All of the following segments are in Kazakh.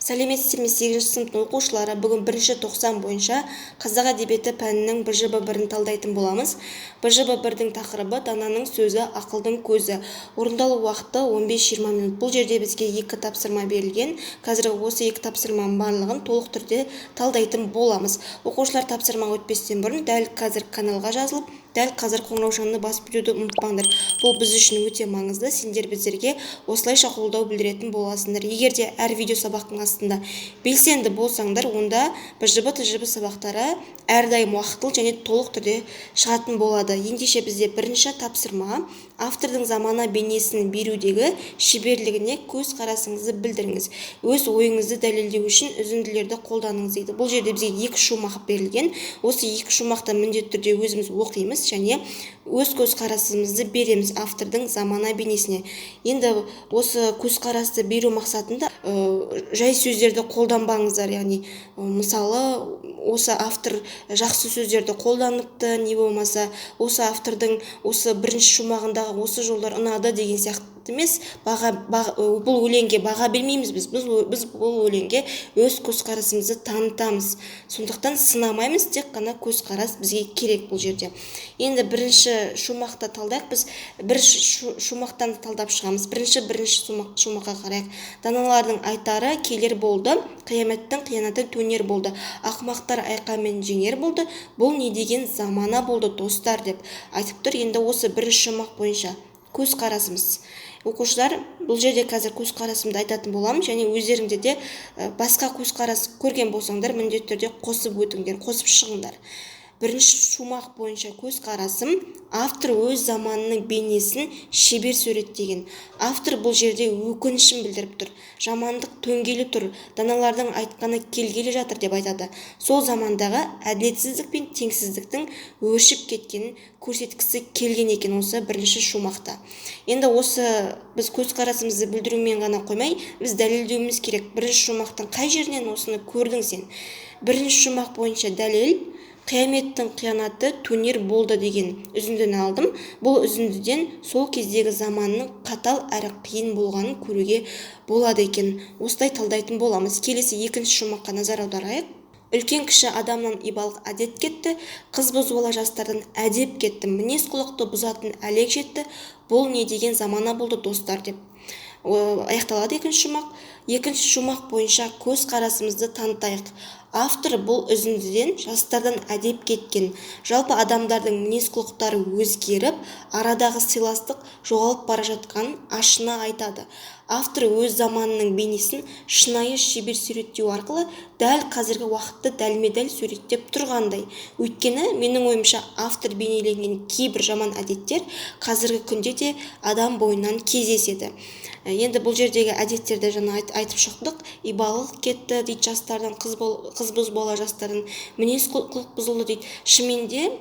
Сәлеметсіздер ме 8-ші сыныптың оқушылары, бүгін 1-тоқсан бойынша қазақ әдебиеті пәнінің БЖБ-1-ін талдайтын боламыз. БЖБ-1-дің тақырыбы дананың сөзі, ақылдың көзі. Орындалу уақыты 15-20 минут. Бұл жерде бізге 2 тапсырма берілген. Қазір осы 2 тапсырманың барлығын толық түрде талдайтын боламыз. Оқушылар тапсырмаға өтпестен бұрын дәл қазір каналға жазылып, дәл қазір қоңыраушаны басып өтуді ұмытпаңдар. Бұл біз үшін өте маңызды. Сендер біздерге осылайша қолдау білдіретін боласыңдар. Егер де әр видео сабақтың астында белсенді болсаңдар, онда БЖБ ТЖБ сабақтары әрдайым уақытылы және толық түрде шығатын болады. Ендеше бізде бірінші тапсырма автордың замана бейнесін берудегі шеберлігіне көз қарасыңызды білдіріңіз. Өз ойыңызды дәлелдеу үшін үзінділерді қолданыңыз дейді. Бұл жерде бізге 2 шумақ берілген. Осы 2 шумақты міндетті түрде өзіміз оқимыз және өз көзқарасымызды береміз автордың замана бейнесіне. Енді осы көзқарасты беру мақсатында жай сөздерді қолданбаңыздар. Яғни мысалы осы автор жақсы сөздерді қолданыпты, не болмаса осы автордың осы бірінші шумағындағы осы жолдар ұнады деген сияқты емес. Бұл өлеңге баға бермейміз біз бұл өлеңге өз көзқарасымызды танытамыз. Сондықтан сынамаймыз, тек қана көзқарас бізге керек бұл жерде. Енді бірінші шумақты талдайық. Біз бір шумақтан талдап шығамыз. Бірінші шумаққа қарайық. Даналардың айтары келер болды, қияметтің қиянаты төнер болды, ақымақтар айқаймен жеңер болды, бұл не деген замана болды достар деп айтып тұр. Енді осы бірінші шумақ бойынша көзқарасымыз. Оқушылар, бұл жерде қазір көзқарасымды айтатын боламын, және өздеріңде де басқа көзқарас көрген болсаңдар, міндетті түрде қосып өтіңдер, қосып шығыңдар. Бірінші шумақ бойынша көзқарасым: автор өз заманының бейнесін шебер суреттеген. Автор бұл жерде өкінішін білдіріп тұр. Жамандық төнгелі тұр, даналардың айтқаны келгелі жатыр деп айтады. Сол замандағы әділетсіздік пен теңсіздіктің өршіп кеткенін көрсеткісі келген екен осы бірінші шумақта. Енді осы біз көзқарасымызды білдірумен ғана қоймай, біз дәлелдеуіміз керек. Бірінші шумақтың қай жерінен осыны көрдің сен? Бірінші шумақ бойынша дәлел: қияметтің қиянаты төнер болды деген үзіндіні алдым. Бұл үзіндіден сол кездегі заманның қатал әрі қиын болғанын көруге болады екен. Осылай талдайтын боламыз. Келесі екінші шумаққа назар аударайық. Үлкен кіші адамнан ибалық әдет кетті, қыз бозбала жастардан әдеп кетті, мінез құлықты бұзатын әлек жетті, бұл не деген замана болды достар деп аяқталады екінші шумақ. Екінші шумақ бойынша көз қарасымызды танытайық. Автор бұл үзіндіден жастардан әдеп кеткен, жалпы адамдардың мінез құлықтары өзгеріп, арадағы сыйластық жоғалып бара жатқанын ашына айтады. Автор өз заманының бейнесін шынайы шебер суреттеу арқылы дәл қазіргі уақытты дәлме-дәл суреттеп тұрғандай. Өйткені менің ойымша автор бейнеленген кейбір жаман әдеттер қазіргі күнде де адам бойынан кездеседі. Енді бұл жердегі әдеттерді жаңа айтып шықтық. Ибалық кетті дейді жастардан, қыз бозбала жастардан, мінез құлық бұзылды дейді. Шынымен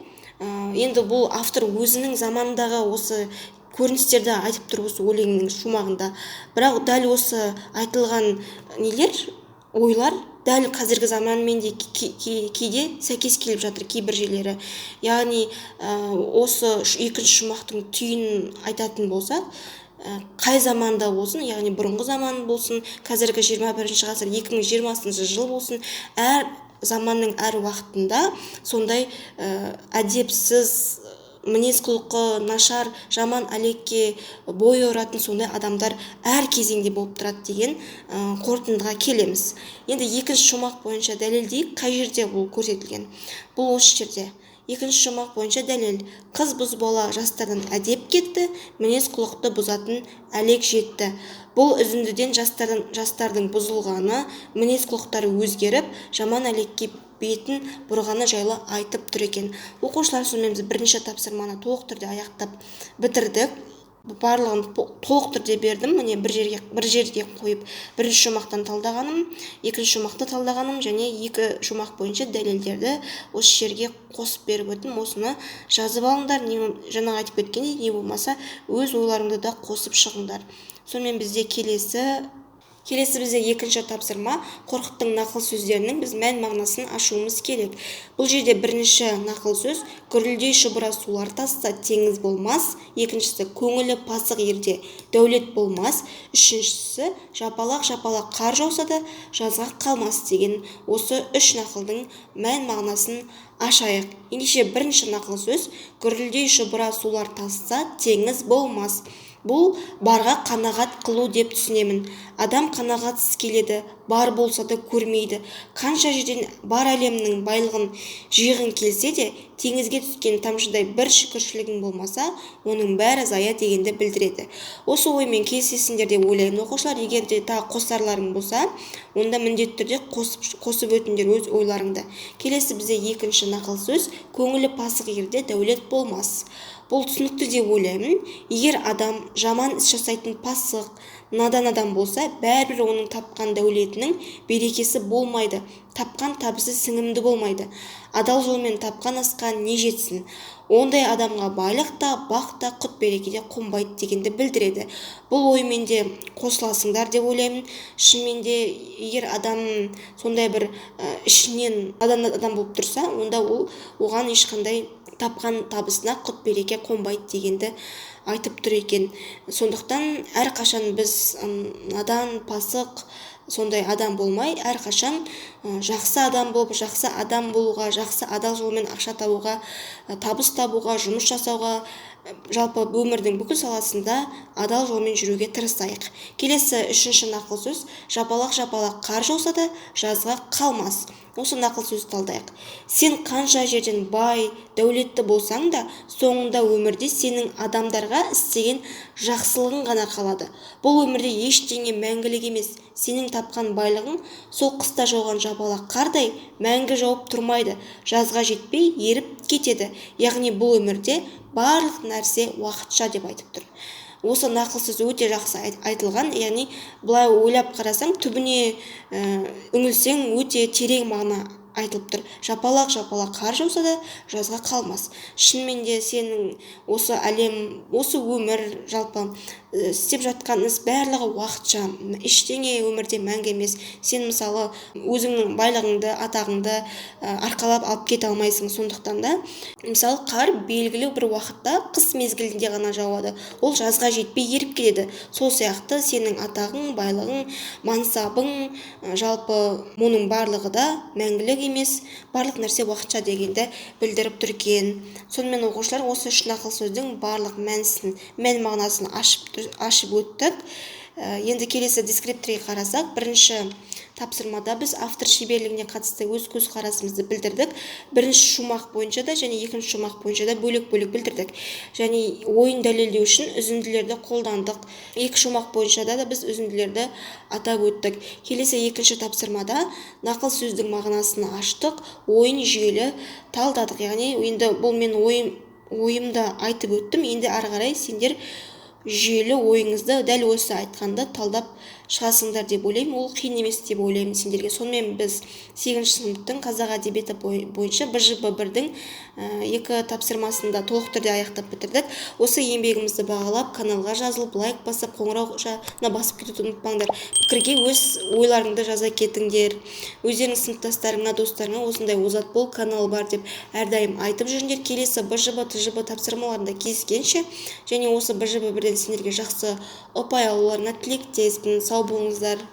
енді бұл автор өзінің замандағы осы көріністерді айтып тұр осы өлеңнің шумағында. Бірақ дәл осы айтылған ойлар дәл қазіргі заманмен де кейде сәйкес келіп жатыр кейбір жерлері. Яғни осы екінші шумақтың түйінін айтатын болсақ, қай заманда болсын, яғни бұрынғы заман болсын, қазіргі 21-ші ғасыр 2020 жыл болсын, әр заманның әр уақытында сондай әдепсіз, мінез құлқы нашар, жаман әлекке бой ұратын сондай адамдар әр кезеңде болып тұрады деген қорытындыға келеміз. Енді екінші шумақ бойынша дәлелдейік, қай жерде бұл көрсетілген? Бұл осы жерде. Екінші шумақ бойынша дәлел: қыз бозбала жастардан әдеп кетті, мінез құлықты бұзатын әлек жетті. Бұл үзіндіден жастардың бұзылғаны, мінез құлықтары өзгеріп, жаман әлекке бетін бұрғаны жайлы айтып тұр екен. Оқушылар, сонымен біз бірінші тапсырманы толық түрде аяқтап бітірдік. Барлығын толық түрде бердім. Міне бір жерге қойып, бірінші шумақтан талдағаным, екінші шумақты талдағаным және 2 шумақ бойынша дәлелдерді осы жерге қосып беріп өттім. Осыны жазып алыңдар. Жаңа айтып кеткендей, не болмаса өз ойларыңды да қосып шығыңдар. Сонымен бізде келесі Келесі бізде екінші тапсырма, Қорқыттың нақыл сөздерінің біз мән мағынасын ашуымыз керек. Бұл жерде бірінші нақыл сөз гүрілдей шұбыра сулар тасса теңіз болмас, екіншісі көңілі пасық ерде дәулет болмас, үшіншісі жапалақ қар жауса да жазға қалмас деген осы үш нақылдың мән мағынасын ашайық. Ендеше бірінші нақыл сөз гүрілдей шұбыра сулар тасса теңіз болмас. Бұл барға қанағат қылу деп түсінемін. Адам қанағатсыз келеді, бар болса да көрмейді. Қанша жерден бар әлемнің байлығын жиғын келсе де, теңізге түскен тамшыдай бір шүкіршілігің болмаса, оның бәрі зая дегенді білдіреді. Осы оймен келісесіңдер деп ойлаймын оқушылар. Егер де тағы қосарларың болса, онда міндетті түрде қосып өтіңдер өз ойларыңды. Келесі бізде екінші нақыл сөз көңілі пасық ерде дәулет болмас. Бұл түсінікті деп ойлаймын. Егер адам жаман іс жасайтын пасық, надан адам болса, бәрібір оның тапқан дәулетінің берекесі болмайды, тапқан табысы сіңімді болмайды. Адал жолмен тапқан асқа не жетсін? Ондай адамға байлық та, бақ та, құт береке де қонбайды дегенді білдіреді. Бұл оймен де қосыласыңдар деп ойлаймын. Шынымен де егер адам сондай бір ішінен адам болып тұрса, онда оған ешқандай тапқан табысына құт береке қонбайды дегенді айтып тұр екен. Сондықтан әрқашан біз надан, пасық, сондай адам болмай, әрқашан жақсы адам болып, жақсы адам болуға, жақсы адал жолмен ақша табуға, табыс табуға, жұмыс жасауға, жалпы өмірдің бүкіл саласында адал жолмен жүруге тырысайық. Келесі үшінші нақыл сөз жапалақ қар жауса да жазға қалмас. Осы нақыл сөзді талдайық. Сен қанша жерден бай, дәулетті болсаң да, соңында өмірде сенің адамдарға істеген жақсылығың ғана қалады. Бұл өмірде ештеңе мәңгілік емес. Сенің тапқан байлығың сол қыста жауған жапалақ қардай мәңгі жауып тұрмайды. Жазға жетпей еріп кетеді. Яғни бұл өмірде барлық нәрсе уақытша деп айтып тұр. Осы нақыл сөз өте жақсы айтылған, яғни былай ойлап қарасаң, түбіне үңілсең өте терең мағына айтылып тұр. Жапалақ қар жауса да жазға қалмас. Шынымен де сенің осы әлем, осы өмір, жалпы істеп жатқан іс барлығы уақытша, ештеңе өмірде мәңгі емес. Сен мысалы өзіңнің байлығыңды, атағыңды арқалап алып кете алмайсың. Сондықтан да мысалы қар белгілі бір уақытта қыс мезгілінде ғана жауады. Ол жазға жетпей еріп кетеді. Сол сияқты сенің атағың, байлығың, мансабың, жалпы мұның барлығы да мәңгілік емес, барлық нәрсе уақытша дегенді білдіріп тұр екен. Сонымен оқушылар осы үш нақыл сөздің барлық мән мағынасын ашып өттік. Енді келесі дескрипторға қарасақ, бірінші тапсырмада біз автор шеберлігіне қатысты өз көзқарасымызды білдірдік. Бірінші шумақ бойынша да және екінші шумақ бойынша да бөлек-бөлек білдірдік. Және ойын дәлелдеу үшін үзінділерді қолдандық. Екі шумақ бойынша да біз үзінділерді атап өттік. Келесі екінші тапсырмада нақыл сөздің мағынасын аштық, ойын жүйелі талдадық. Яғни енді бұл мен ойымды айтып өттім. Енді ары қарай сендер жүйелі ойыңызды дәл осы айтқанды талдап шығасыңдар деп ойлаймын. Ол қиын емес деп ойлаймын сендерге. Сонымен біз 8-ші сыныптың қазақ әдебиеті бойынша БЖБ1-дің екі тапсырмасында толық түрде аяқтап бітірдік. Осы еңбегімізді бағалап, каналға жазылып, лайк басып, қоңыраушаны басып кетуді ұмытпаңдар. Пікірге өз ойларыңды жаза кетіңдер. Өздеріңіз сыныптастарыңа, достарыңа осындай озат бол каналы бар деп әрдайым айтып жүріңдер. Келесі БЖБ, ТЖБ тапсырмаларында кездескенше, және осы БЖБ1-ден сендерге жақсы ұпай алуларына тілектеспін. Сау болыңыздар.